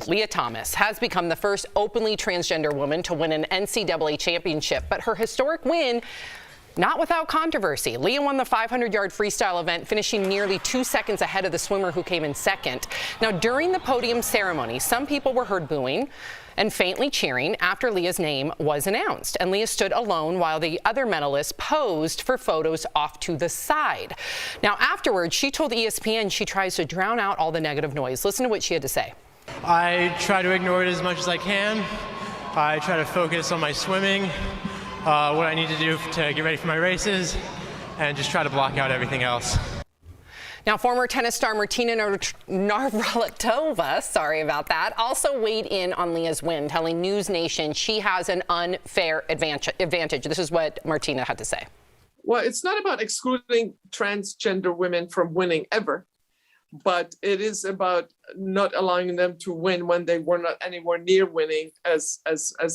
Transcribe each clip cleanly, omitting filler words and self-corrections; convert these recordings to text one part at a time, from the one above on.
Lia Thomas has become the first openly transgender woman to win an NCAA championship, but her historic win not without controversy. Lia won the 500-yard freestyle event, finishing nearly 2 seconds ahead of the swimmer who came in second. Now, during the podium ceremony, some people were heard booing and faintly cheering after Lia's name was announced. And Lia stood alone while the other medalists posed for photos off to the side. Now, afterwards, she told ESPN she tries to drown out all the negative noise. Listen to what she had to say. I try to ignore it as much as I can. I try to focus on my swimming, what I need to do to get ready for my races, and just try to block out everything else. Now, former tennis star Martina Navratilova, sorry about that, also weighed in on Lia's win, telling News Nation she has an unfair advantage. This is what Martina had to say. Well, it's not about excluding transgender women from winning ever, but it is about not allowing them to win when they were not anywhere near winning as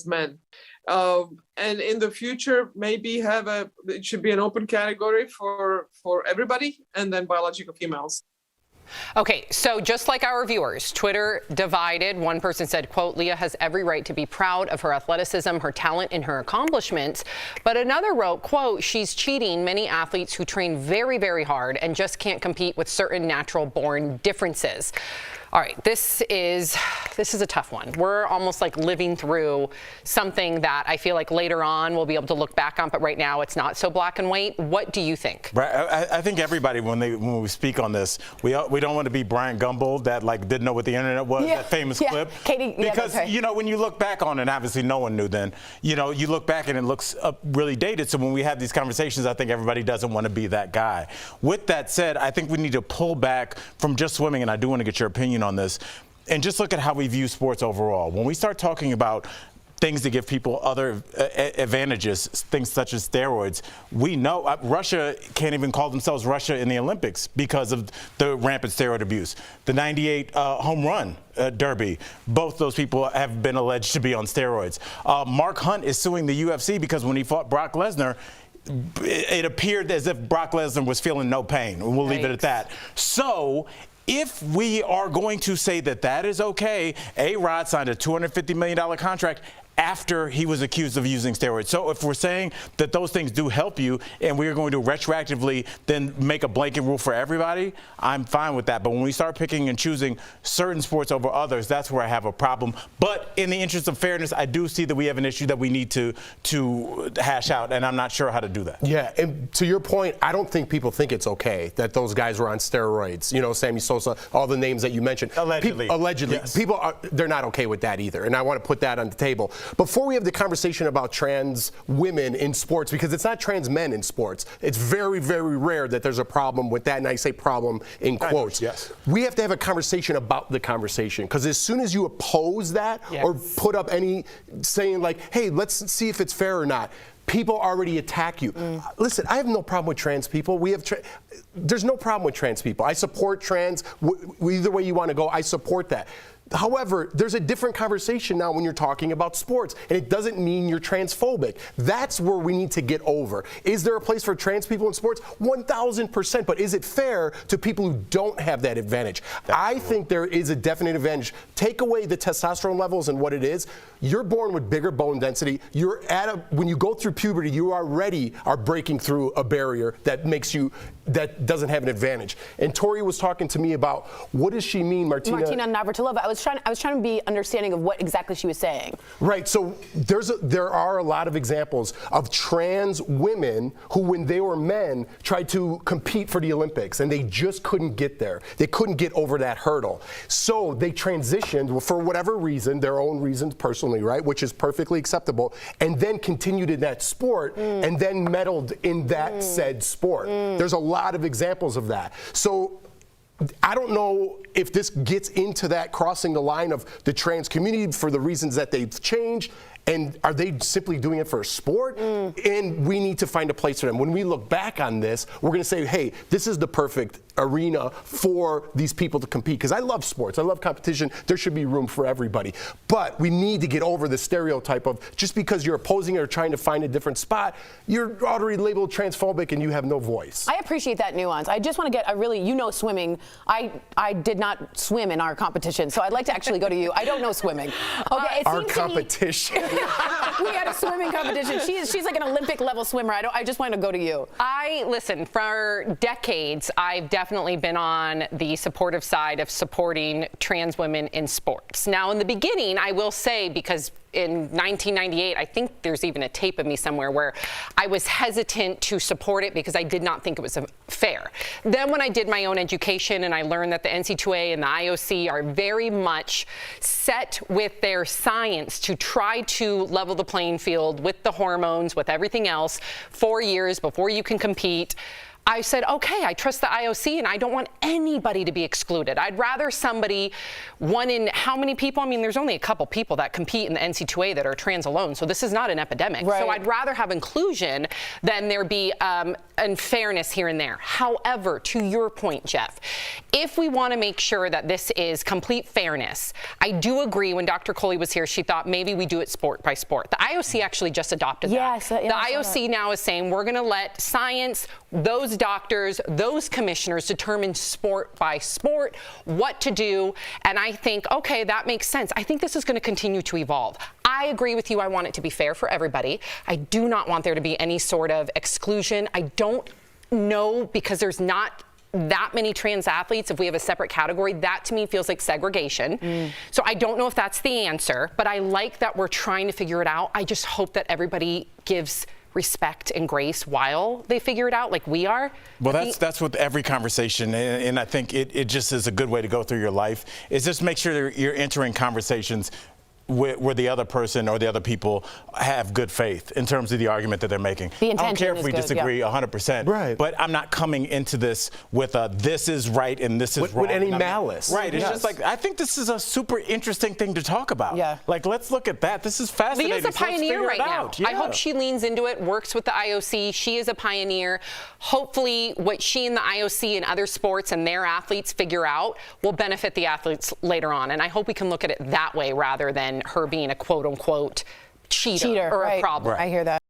men. And in the future, maybe it should be an open category for everybody, and then biological females. Okay, so just like our viewers, Twitter divided. One person said, quote, Lia has every right to be proud of her athleticism, her talent, and her accomplishments. But another wrote, quote, she's cheating many athletes who train very, very hard and just can't compete with certain natural born differences. All right, this is a tough one. We're almost like living through something that I feel like later on we'll be able to look back on, but right now it's not so black and white. What do you think? Right, I think everybody, when we speak on this, we don't want to be Brian Gumbel that like didn't know what the internet was, that famous clip. Katie, because you know, when you look back on it, obviously no one knew then. You know, you look back and it looks really dated. So when we have these conversations, I think everybody doesn't want to be that guy. With that said, I think we need to pull back from just swimming, and I do want to get your opinion on this, and just look at how we view sports overall. When we start talking about things that give people other advantages, things such as steroids, we know Russia can't even call themselves Russia in the Olympics because of the rampant steroid abuse. The 98 home run derby, both those people have been alleged to be on steroids. Mark Hunt is suing the UFC because when he fought Brock Lesnar, it appeared as if Brock Lesnar was feeling no pain, and we'll leave it at that. So if we are going to say that that is okay, A-Rod signed a $250 million contract after he was accused of using steroids. So if we're saying that those things do help you and we are going to retroactively then make a blanket rule for everybody, I'm fine with that. But when we start picking and choosing certain sports over others, that's where I have a problem. But in the interest of fairness, I do see that we have an issue that we need to hash out, and I'm not sure how to do that. Yeah, and to your point, I don't think people think it's okay that those guys were on steroids. You know, Sammy Sosa, all the names that you mentioned. Allegedly. Allegedly. Yes. People they're not okay with that either, and I want to put that on the table. Before we have the conversation about trans women in sports, because it's not trans men in sports, it's very, very rare that there's a problem with that, and I say problem in quotes. Yes. We have to have a conversation about the conversation, because as soon as you oppose that or put up any saying like, hey, let's see if it's fair or not, people already attack you. Listen, I have no problem with trans people. There's no problem with trans people. I support trans. Either way you want to go, I support that. However, there's a different conversation now when you're talking about sports, and it doesn't mean you're transphobic. That's where we need to get over. Is there a place for trans people in sports? 1,000%, but is it fair to people who don't have that advantage? I think there is a definite advantage. Take away the testosterone levels and what it is. You're born with bigger bone density. When you go through puberty, you already are breaking through a barrier that that doesn't have an advantage. And Tori was talking to me about, what does she mean, Martina? Martina Navratilova. I was trying to be understanding of what exactly she was saying. Right. So there are a lot of examples of trans women who, when they were men, tried to compete for the Olympics, and they just couldn't get there. They couldn't get over that hurdle. So they transitioned for whatever reason, their own reasons personally, right, which is perfectly acceptable, and then continued in that sport and then medaled in that said sport. There's a lot of examples of that. So I don't know if this gets into that crossing the line of the trans community for the reasons that they've changed. And are they simply doing it for a sport? And we need to find a place for them. When we look back on this, we're going to say, hey, this is the perfect arena for these people to compete. Because I love sports. I love competition. There should be room for everybody. But we need to get over the stereotype of just because you're opposing it or trying to find a different spot, you're already labeled transphobic and you have no voice. I appreciate that nuance. I just want to get swimming. I did not swim in our competition, so I'd like to actually go to you. I don't know swimming. Okay, Our competition. We had a swimming competition. She's like an Olympic level swimmer. I just wanted to go to you. Listen, for decades, I've definitely been on the supportive side of supporting trans women in sports. Now, in the beginning, I will say, because in 1998, I think there's even a tape of me somewhere where I was hesitant to support it because I did not think it was fair. Then when I did my own education and I learned that the NCAA and the IOC are very much set with their science to try to level the playing field with the hormones, with everything else, 4 years before you can compete, I said, okay, I trust the IOC and I don't want anybody to be excluded. I'd rather somebody, one in how many people? I mean, there's only a couple people that compete in the NCAA that are trans alone, so this is not an epidemic. Right. So I'd rather have inclusion than there be unfairness here and there. However, to your point, Jeff, if we want to make sure that this is complete fairness, I do agree when Dr. Coley was here, she thought maybe we do it sport by sport. The IOC actually just adopted that. The IOC now is saying we're going to let science, those doctors, those commissioners determine sport by sport what to do. And I think, okay, that makes sense. I think this is going to continue to evolve. I agree with you. I want it to be fair for everybody. I do not want there to be any sort of exclusion. I don't know, because there's not that many trans athletes, if we have a separate category, that to me feels like segregation. So I don't know if that's the answer, but I like that we're trying to figure it out. I just hope that everybody gives respect and grace while they figure it out, like we are. Well, that's with every conversation, and I think it just is a good way to go through your life, is just make sure you're entering conversations where the other person or the other people have good faith in terms of the argument that they're making. The I don't care if intention we is good, disagree 100%, Right. but I'm not coming into this with a this is right and this is wrong. With any And malice. Right, it's just like, I think this is a super interesting thing to talk about. Yeah. Like, let's look at that. This is fascinating. Leah's a So let's pioneer figure right it now. out. I Yeah. hope she leans into it, works with the IOC. She is a pioneer. Hopefully what she and the IOC and other sports and their athletes figure out will benefit the athletes later on. And I hope we can look at it that way rather than her being a quote unquote cheater or right. a problem. I hear that.